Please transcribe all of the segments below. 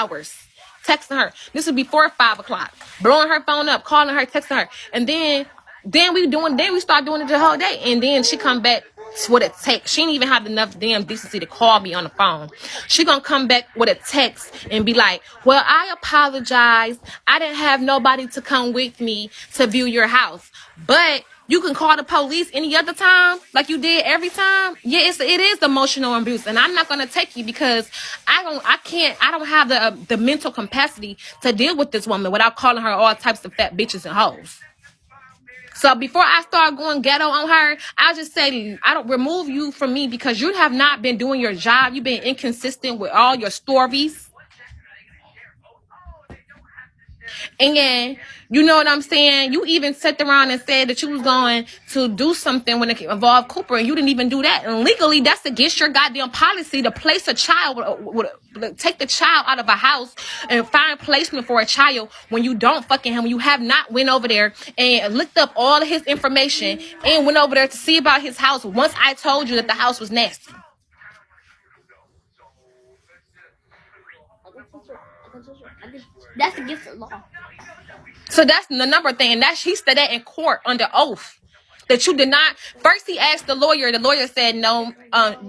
hours. Texting her. This was before 5 o'clock. Blowing her phone up, calling her, texting her. And then we start doing it the whole day. And then she come back with a text. She didn't even have enough damn decency to call me on the phone. She gonna come back with a text and be like, well, I apologize. I didn't have nobody to come with me to view your house. But you can call the police any other time, like you did every time. Yeah, it is emotional abuse, and I'm not gonna take you because I don't have the mental capacity to deal with this woman without calling her all types of fat bitches and hoes. So before I start going ghetto on her, I just say I don't remove you from me because you have not been doing your job. You've been inconsistent with all your stories. And yeah, you know what I'm saying? You even sat around and said that you was going to do something when it involved Cooper, and you didn't even do that. And legally, that's against your goddamn policy to place a child, take the child out of a house and find placement for a child when you don't fucking him. When you have not went over there and looked up all of his information and went over there to see about his house once I told you that the house was nasty. That's against the law. So that's the number thing, and he said that in court under oath that you did not. First, he asked the lawyer. The lawyer said no,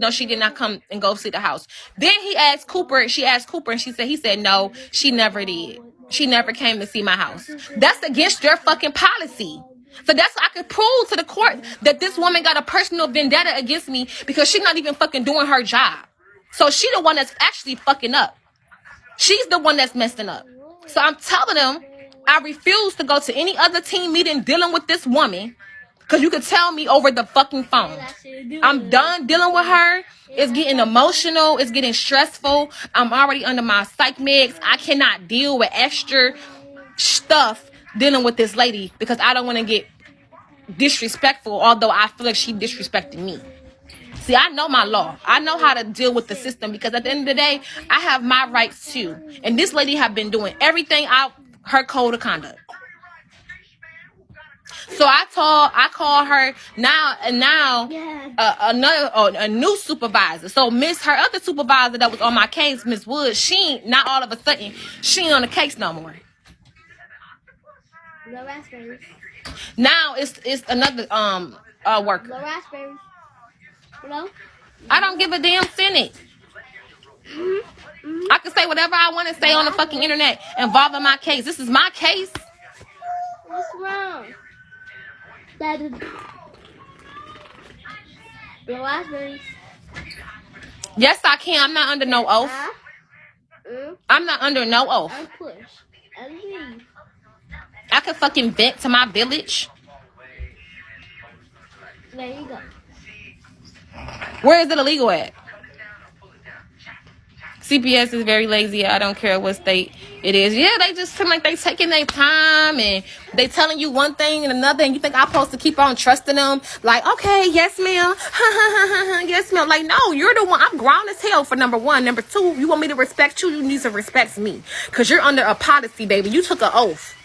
she did not come and go see the house. Then he asked Cooper. She asked Cooper, and he said no, she never did. She never came to see my house. That's against your fucking policy. So that's I could prove to the court that this woman got a personal vendetta against me because she's not even fucking doing her job. So she the one that's actually fucking up. She's the one that's messing up. So I'm telling them I refuse to go to any other team meeting dealing with this woman because you could tell me over the fucking phone. I'm done dealing with her. It's getting emotional. It's getting stressful. I'm already under my psych meds. I cannot deal with extra stuff dealing with this lady because I don't want to get disrespectful, although I feel like she disrespected me. See, I know my law. I know how to deal with the system because at the end of the day, I have my rights too. And this lady have been doing everything out her code of conduct. So I call her now a new supervisor. So her other supervisor that was on my case, Miss Wood, she not all of a sudden she ain't on the case no more. No raspberries. Now it's another worker. No raspberries. Hello? I don't give a damn Senate. I can say whatever I want to say on the fucking internet involving my case. This is my case. What's wrong? No raspberries. Yes, I can. I'm not under no oath. I'm not under no oath. I push. I leave. I can fucking vent to my village. There you go. Where is it illegal at? CPS is very lazy. I don't care what state it is. Yeah, they just seem like they taking their time and they telling you one thing and another, and you think I'm supposed to keep on trusting them? Like, okay, yes, ma'am. Yes, ma'am. Like, no, you're the one. I'm grown as hell for number one. Number two, you want me to respect you? You need to respect me because you're under a policy, baby. You took an oath.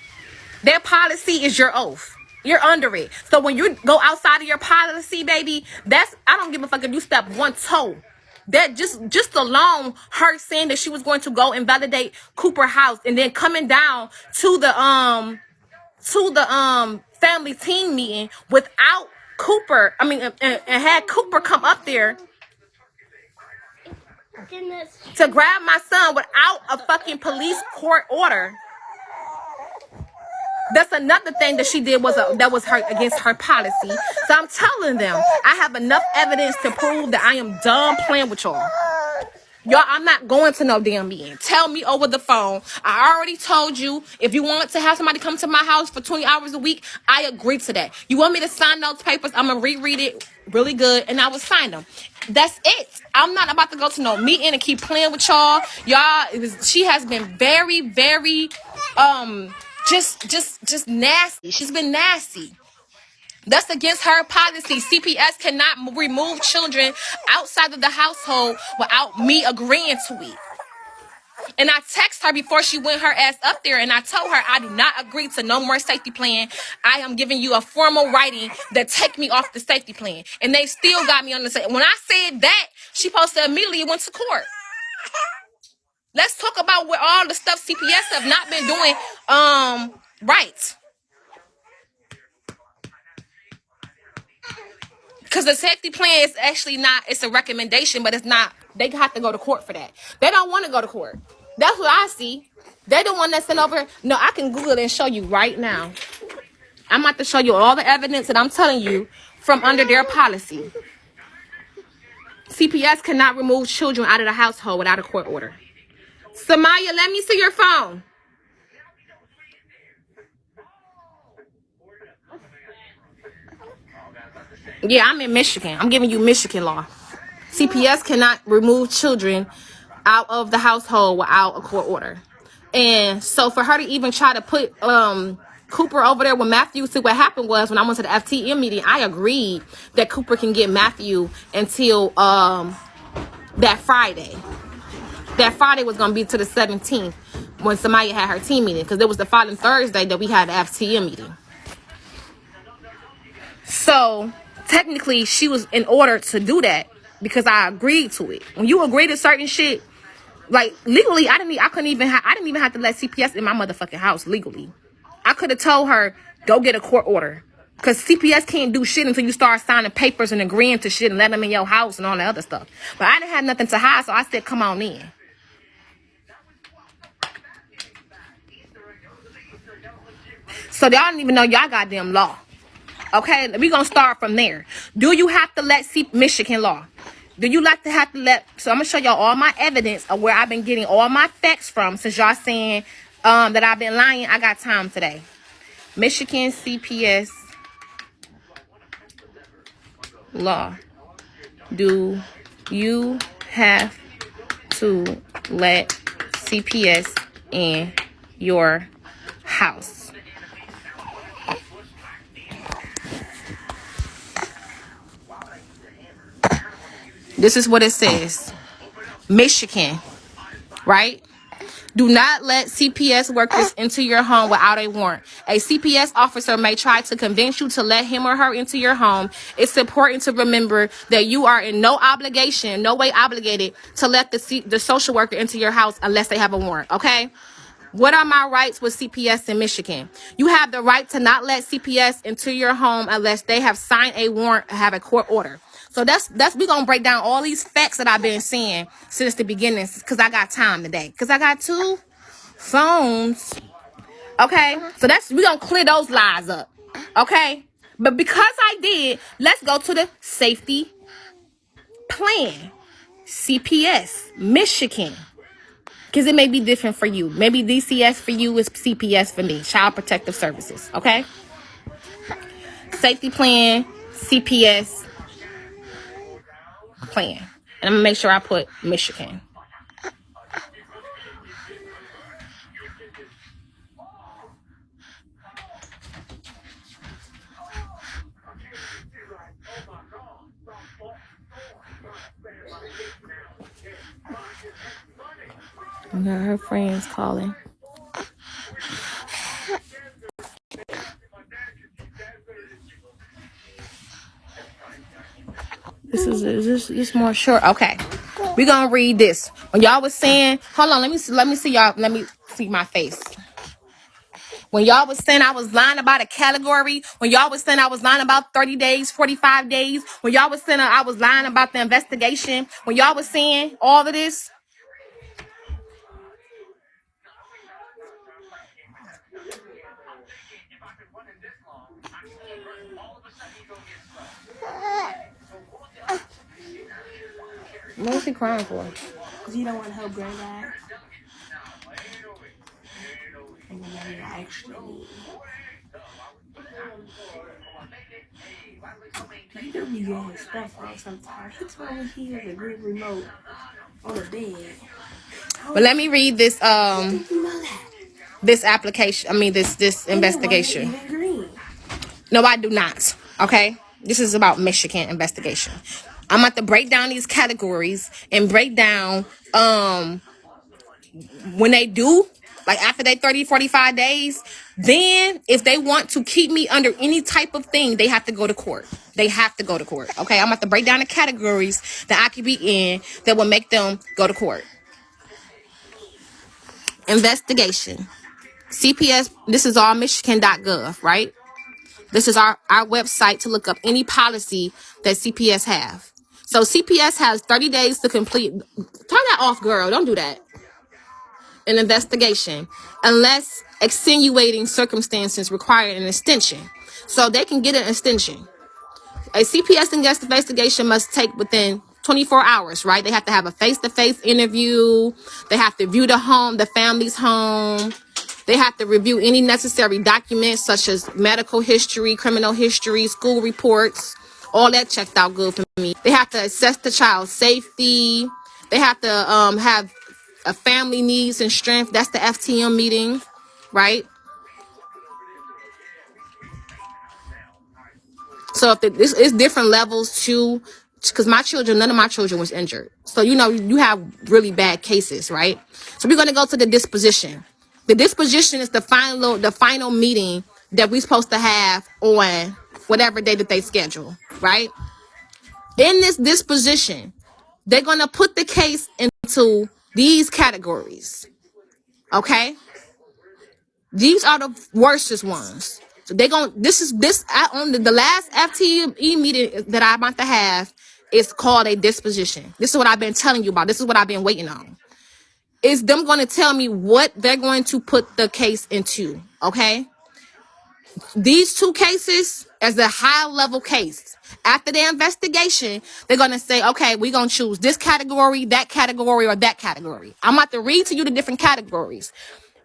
Their policy is your oath. You're under it. So when you go outside of your policy, baby, I don't give a fuck if you step one toe. That just alone, her saying that she was going to go and validate Cooper house and then coming down to the family team meeting without Cooper. I mean, and had Cooper come up there to grab my son without a fucking police court order. That's another thing that she did that was her against her policy. So I'm telling them I have enough evidence to prove that I am done playing with y'all. Y'all, I'm not going to no damn meeting. Tell me over the phone. I already told you if you want to have somebody come to my house for 20 hours a week, I agree to that. You want me to sign those papers? I'm going to reread it really good and I will sign them. That's it. I'm not about to go to no meeting and keep playing with y'all. She has been very, very, just nasty. She's been nasty. That's against her policy. CPS cannot remove children outside of the household without me agreeing to it. And I text her before she went her ass up there, and I told her I do not agree to no more safety plan. I am giving you a formal writing that take me off the safety plan. And they still got me on the safety. When I said that, she supposed to immediately went to court. Let's talk about where all the stuff CPS have not been doing right. Because the safety plan is actually not, it's a recommendation, but it's not, they have to go to court for that. They don't want to go to court. That's what I see. They the one that sent over. No, I can Google it and show you right now. I'm about to show you all the evidence that I'm telling you from under their policy. CPS cannot remove children out of the household without a court order. Samaya, let me see your phone. Yeah, I'm in Michigan. I'm giving you Michigan law. CPS cannot remove children out of the household without a court order. And so for her to even try to put Cooper over there with Matthew, see what happened was when I went to the FTM meeting, I agreed that Cooper can get Matthew until that Friday. That Friday was going to be to the 17th when Samaya had her team meeting, because it was the following Thursday that we had the FTM meeting. So technically she was in order to do that because I agreed to it. When you agree to certain shit, like legally, I didn't even have to let CPS in my motherfucking house legally. I could have told her, go get a court order. Because CPS can't do shit until you start signing papers and agreeing to shit and letting them in your house and all that other stuff. But I didn't have nothing to hide, so I said, come on in. So y'all don't even know y'all goddamn law. Okay, we're going to start from there. Do you have to let Michigan law? Do you like to have to let... So I'm going to show y'all all my evidence of where I've been getting all my facts from. Since y'all saying that I've been lying, I got time today. Michigan CPS law. Do you have to let CPS in your house? This is what it says. Michigan, right? Do not let CPS workers into your home without a warrant. A CPS officer may try to convince you to let him or her into your home. It's important to remember that you are in no obligation, no way obligated to let the social worker into your house unless they have a warrant, okay? What are my rights with CPS in Michigan? You have the right to not let CPS into your home unless they have signed a warrant or have a court order. So that's we're going to break down all these facts that I've been seeing since the beginning, because I got time today. Because I got 2 phones. Okay? So we're going to clear those lies up. Okay? But because I did, let's go to the safety plan. CPS, Michigan. Because it may be different for you. Maybe DCS for you is CPS for me. Child Protective Services. Okay? Safety plan, CPS plan. And I'm going to make sure I put Michigan. I got her friends calling. Is this more short? Okay. We're gonna read this. When y'all was saying, hold on, let me see y'all, let me see my face. When y'all was saying I was lying about a category, when y'all was saying I was lying about 30 days, 45 days, when y'all was saying I was lying about the investigation, when y'all was saying all of this, what was he crying for? Because he don't want to help granddad. And then maybe I actually need. He do be getting his stuff wrong sometimes. He told me he has a green remote on the bed. But let me read this this application. I mean this investigation. Even green. No, I do not. Okay? This is about Michigan investigation. I'm about to break down these categories and break down when they do, like after they 30, 45 days, then if they want to keep me under any type of thing, they have to go to court. They have to go to court. Okay? I'm about to break down the categories that I could be in that will make them go to court. Investigation. CPS, this is all Michigan.gov, right? This is our website to look up any policy that CPS have. So CPS has 30 days to complete. Turn that off, girl. Don't do that. An investigation, unless extenuating circumstances require an extension. So they can get an extension. A CPS investigation must take within 24 hours, right? They have to have a face-to-face interview. They have to view the home, the family's home. They have to review any necessary documents such as medical history, criminal history, school reports. All that checked out good for me. They have to assess the child's safety. They have to have a family needs and strength. That's the FTM meeting, right? So if this is different levels too, because none of my children was injured. So, you have really bad cases, right? So we're going to go to the disposition. The disposition is the final meeting that we're supposed to have on whatever day that they schedule, right? In this disposition, they're going to put the case into these categories, okay? These are the worstest ones. So on the last FTE meeting that I'm about to have is called a disposition. This is what I've been telling you about. This is what I've been waiting on. Is them going to tell me what they're going to put the case into, okay? These two cases as a high level case. After the investigation, they're going to say, okay, we're going to choose this category, that category, or that category. I'm about to read to you the different categories.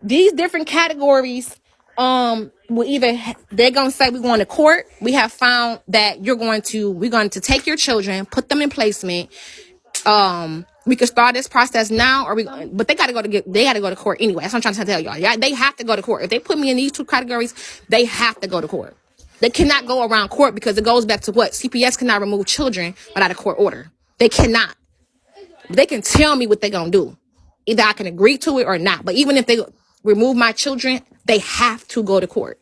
These different categories, they're going to say we're going to court. We have found that we're going to take your children, put them in placement. We could start this process now, but they got to go to court anyway. That's what I'm trying to tell y'all. Yeah, they have to go to court. If they put me in these two categories, they have to go to court. They cannot go around court because it goes back to what? CPS cannot remove children without a court order. They cannot. They can tell me what they're going to do. Either I can agree to it or not. But even if they remove my children, they have to go to court.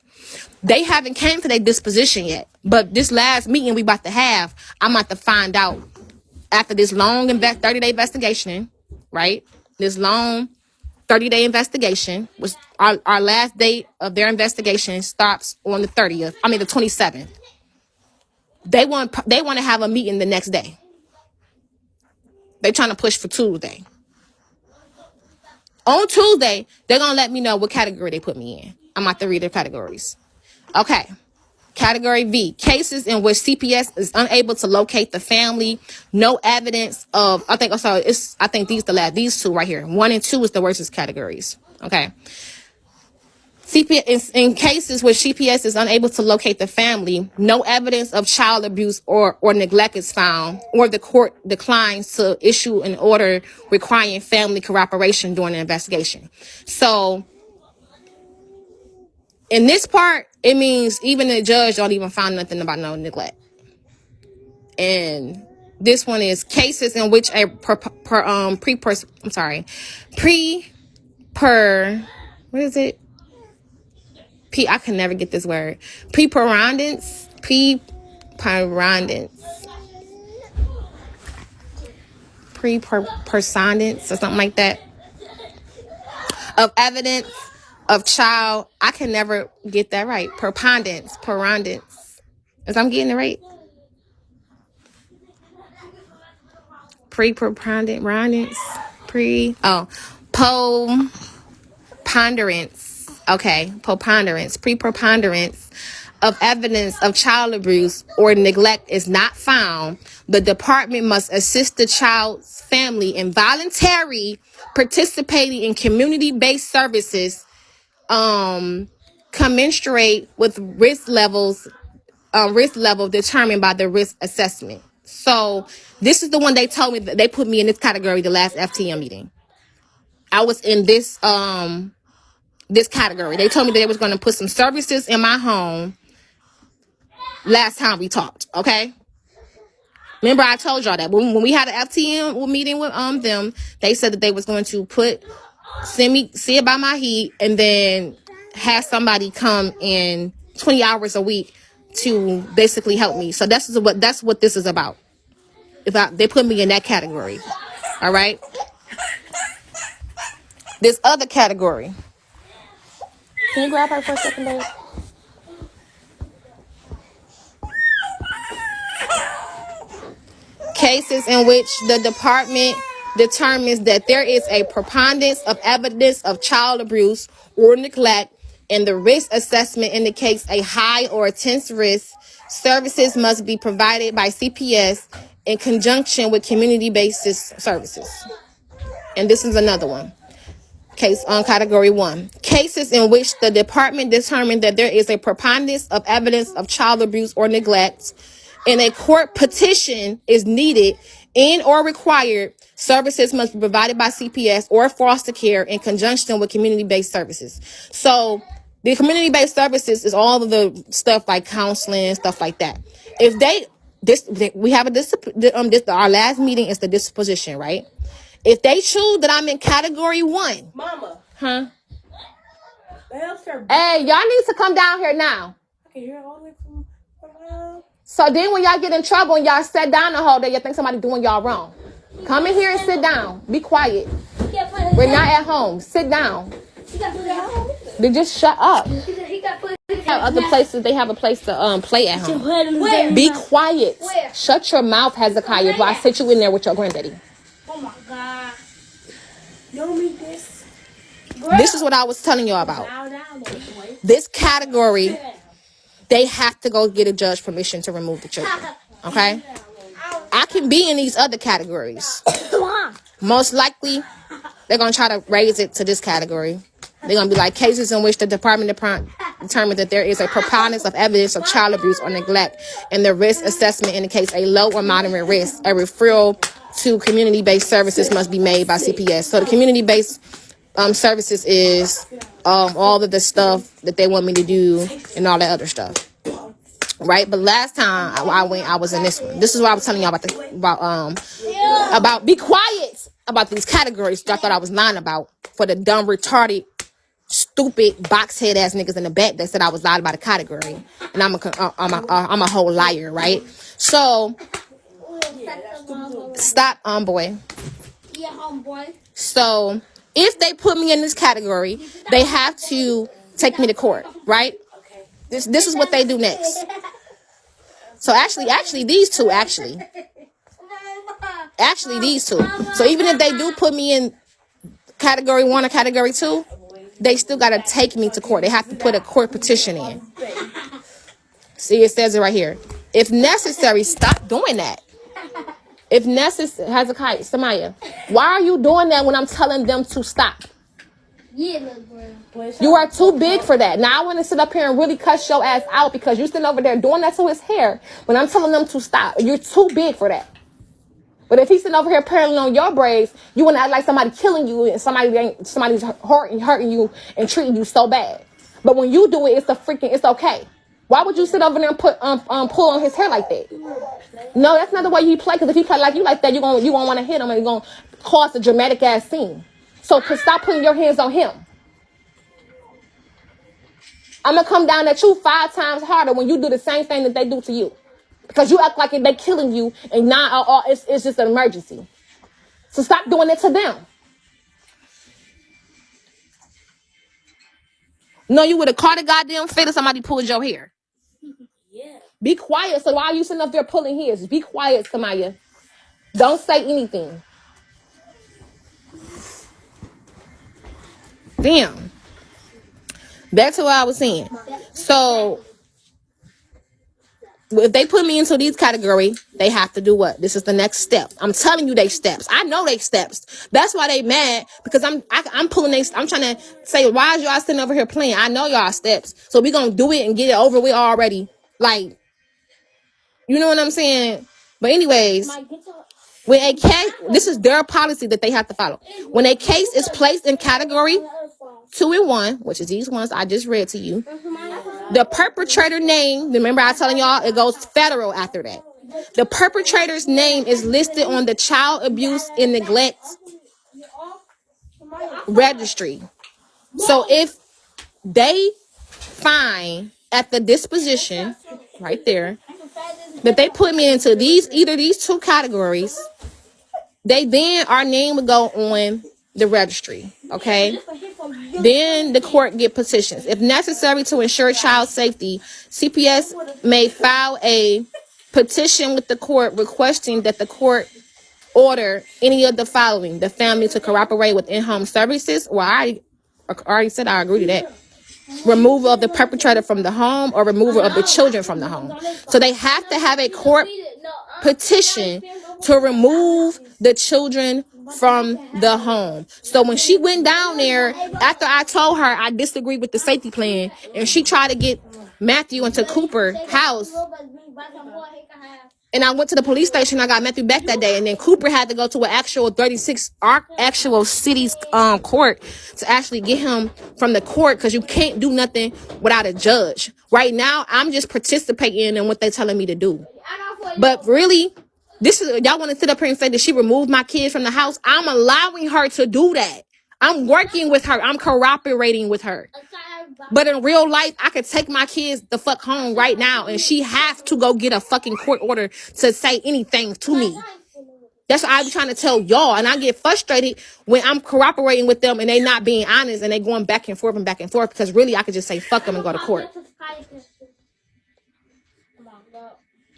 They haven't came to their disposition yet. But this last meeting we about to have, I'm about to find out after this long 30-day investigation, right? This long 30-day investigation was our last date of their investigation stops on the 27th. They want to have a meeting the next day. They're trying to push for Tuesday. On Tuesday, they're going to let me know what category they put me in. I'm about to read their categories. Okay. Category V, cases in which CPS is unable to locate the family. No evidence of, I think these two right here. 1 and 2 is the worst categories. Okay. CPS, in cases where CPS is unable to locate the family, no evidence of child abuse or neglect is found, or the court declines to issue an order requiring family cooperation during the investigation. So in this part, it means even the judge don't even find nothing about no neglect. And this one is cases in which a I can never get this word. Preponderance or something like that of evidence of child. I can never get that right. Preponderance. If I'm getting it right. Preponderance. Okay, preponderance of evidence of child abuse or neglect is not found. The department must assist the child's family in voluntary participating in community-based services, commensurate with risk level determined by the risk assessment. So this is the one they told me that they put me in this category the last FTM meeting. I was in this category. They told me that they was going to put some services in my home last time we talked, okay? Remember I told y'all that when we had an FTM meeting with them, they said that they was going to see about my heat and then have somebody come in 20 hours a week to basically help me. So that's what this is about. They put me in that category. All right. this other category. Can you grab her for a second, babe? Cases in which the department determines that there is a preponderance of evidence of child abuse or neglect and the risk assessment indicates a high or intense risk, services must be provided by CPS in conjunction with community-based services. And this is another one. Case on category 1. Cases in which the department determined that there is a preponderance of evidence of child abuse or neglect and a court petition is needed and or required, services must be provided by CPS or foster care in conjunction with community-based services. So the community-based services is all of the stuff like counseling, stuff like that. If we have our last meeting is the disposition, right? If they choose that I'm in category 1. Mama. Huh? Hey, y'all need to come down here now. I can hear all the way from So then when y'all get in trouble and y'all sit down the whole day, you think somebody doing y'all wrong. Come in here and sit down. Be quiet. We're not at home. Sit down. They just shut up. Other places, they have a place to play at home. Be quiet. Shut your mouth, Hezekiah, while I sit you in there with your granddaddy. Oh my God. You don't need this. This is what I was telling y'all about. This category, they have to go get a judge permission to remove the children. Okay? I can be in these other categories. Most likely, they're going to try to raise it to this category. They're going to be like cases in which the department determined that there is a preponderance of evidence of child abuse or neglect and the risk assessment indicates a low or moderate risk. A referral to community-based services must be made by CPS. So the community-based services is all of the stuff that they want me to do and all that other stuff. Right? But last time I went, I was in this one. This is what I was telling y'all about be quiet about these categories that I thought I was lying about for the dumb, retarded, stupid, box-head ass niggas in the back that said I was lying about a category. And I'm a whole liar, right? So stop, boy. Yeah, homeboy. So if they put me in this category, they have to take me to court, right? This is what they do next. So actually these two these two. So even if they do put me in category 1 or category 2, they still got to take me to court. They have to put a court petition in. See, it says it right here. If necessary, stop doing that. If necessary, Hezekiah, Samaya, why are you doing that when I'm telling them to stop? Yeah, little bro. You are too big for that. Now I want to sit up here and really cuss your ass out because you're sitting over there doing that to his hair when I'm telling them to stop. You're too big for that. But if he's sitting over here pulling on your braids, you want to act like somebody killing you and somebody's hurting you and treating you so bad. But when you do it, it's okay. Why would you sit over there and pull on his hair like that? No, that's not the way you play. Because if he play like you like that, you gonna want to hit him and you're gonna cause a dramatic ass scene. So stop putting your hands on him. I'm gonna come down at you 5 times harder when you do the same thing that they do to you. Because you act like they're killing you and now it's just an emergency. So stop doing it to them. No, you would have caught a goddamn fit if somebody pulled your hair. Yeah. Be quiet. So why are you sitting up there pulling hairs? Be quiet, Samaya. Don't say anything. Damn. Back to what I was saying. So if they put me into these categories, they have to do what? This is the next step. I'm telling you they steps. I know they steps. That's why they mad, because I'm pulling I'm trying to say, why is y'all sitting over here playing? I know y'all steps. So we gonna do it and get it over with already. Like, you know what I'm saying? But anyways, when a case, this is their policy that they have to follow. When a case is placed in category 2 and 1, which is these ones I just read to you, the perpetrator name, remember I telling y'all, it goes federal after that. The perpetrator's name is listed on the Child Abuse and Neglect Registry. So if they find at the disposition, right there, that they put me into either these 2 categories, our name would go on the registry. Okay. Then the court get petitions. If necessary to ensure child safety, CPS may file a petition with the court requesting that the court order any of the following: the family to cooperate with in-home services. Well, I already said I agree to that. Removal of the perpetrator from the home or removal of the children from the home. So they have to have a court petition to remove the children from the home. So when she went down there, after I told her I disagree with the safety plan, and she tried to get Matthew into Cooper's house, and I went to the police station, I got Matthew back that day, and then Cooper had to go to an actual 36 actual city's court to actually get him from the court, because you can't do nothing without a judge. Right now, I'm just participating in what they're telling me to do. But really, this is, y'all want to sit up here and say that she removed my kids from the house? I'm allowing her to do that. I'm working with her. I'm cooperating with her. But in real life, I could take my kids the fuck home right now, and she has to go get a fucking court order to say anything to me. That's what I'm trying to tell y'all. And I get frustrated when I'm cooperating with them and they not being honest and they going back and forth, because really I could just say fuck them and go to court.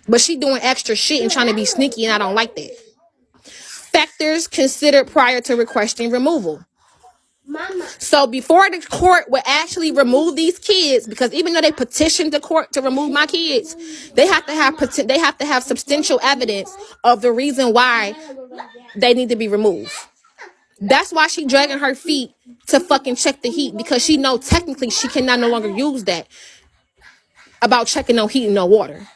But she doing extra shit and trying to be sneaky, and I don't like that. Factors considered prior to requesting removal. So before the court would actually remove these kids, because even though they petitioned the court to remove my kids, they have to have substantial evidence of the reason why they need to be removed. That's why she dragging her feet to fucking check the heat, because she know technically she cannot no longer use that about checking no heat and no water.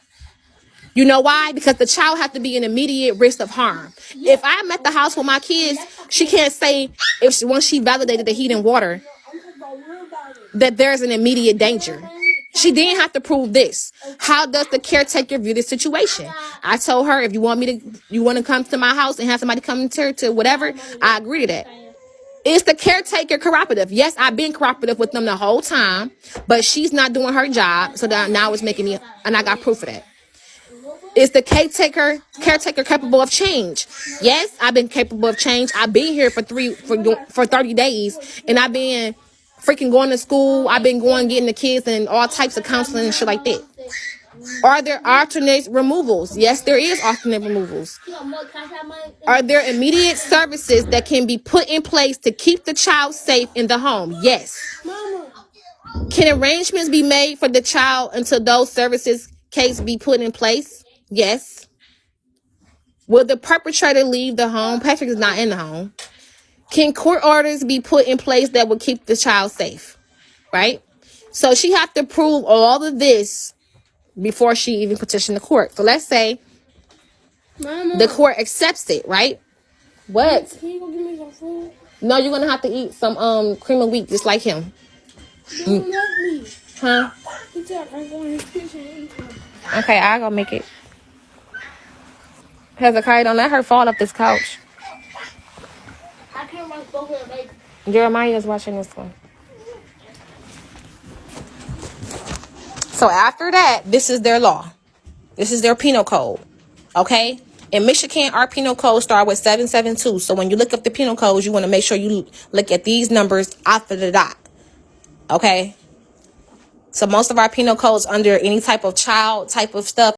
You know why? Because the child has to be in immediate risk of harm. If I'm at the house with my kids, she can't say, once she validated the heat and water, that there's an immediate danger. She didn't have to prove this. How does the caretaker view the situation? I told her, if you want to come to my house and have somebody come to whatever, I agree to that. Is the caretaker cooperative? Yes, I've been cooperative with them the whole time, but she's not doing her job. So now it's making me, and I got proof of that. Is the caretaker capable of change? Yes, I've been capable of change. I've been here for 30 days, and I've been freaking going to school. I've been getting the kids and all types of counseling and shit like that. Are there alternate removals? Yes, there is alternate removals. Are there immediate services that can be put in place to keep the child safe in the home? Yes. Can arrangements be made for the child until those services case be put in place? Yes. Will the perpetrator leave the home? Patrick is not in the home. Can court orders be put in place that will keep the child safe? Right? So she have to prove all of this before she even petition the court. So let's say the court accepts it, right? What? Can you go give me some food? No, you're gonna have to eat some cream of wheat just like him. Don't let me. Huh? He said I'm going to his kitchen and eat them. Okay, I'll go make it. Hezekiah, don't let her fall off this couch. I can't watch both of them. Jeremiah is watching this one. So after that, this is their law. This is their penal code. Okay? In Michigan, our penal code start with 772. So when you look up the penal codes, you want to make sure you look at these numbers after the dot. Okay? So most of our penal codes under any type of child type of stuff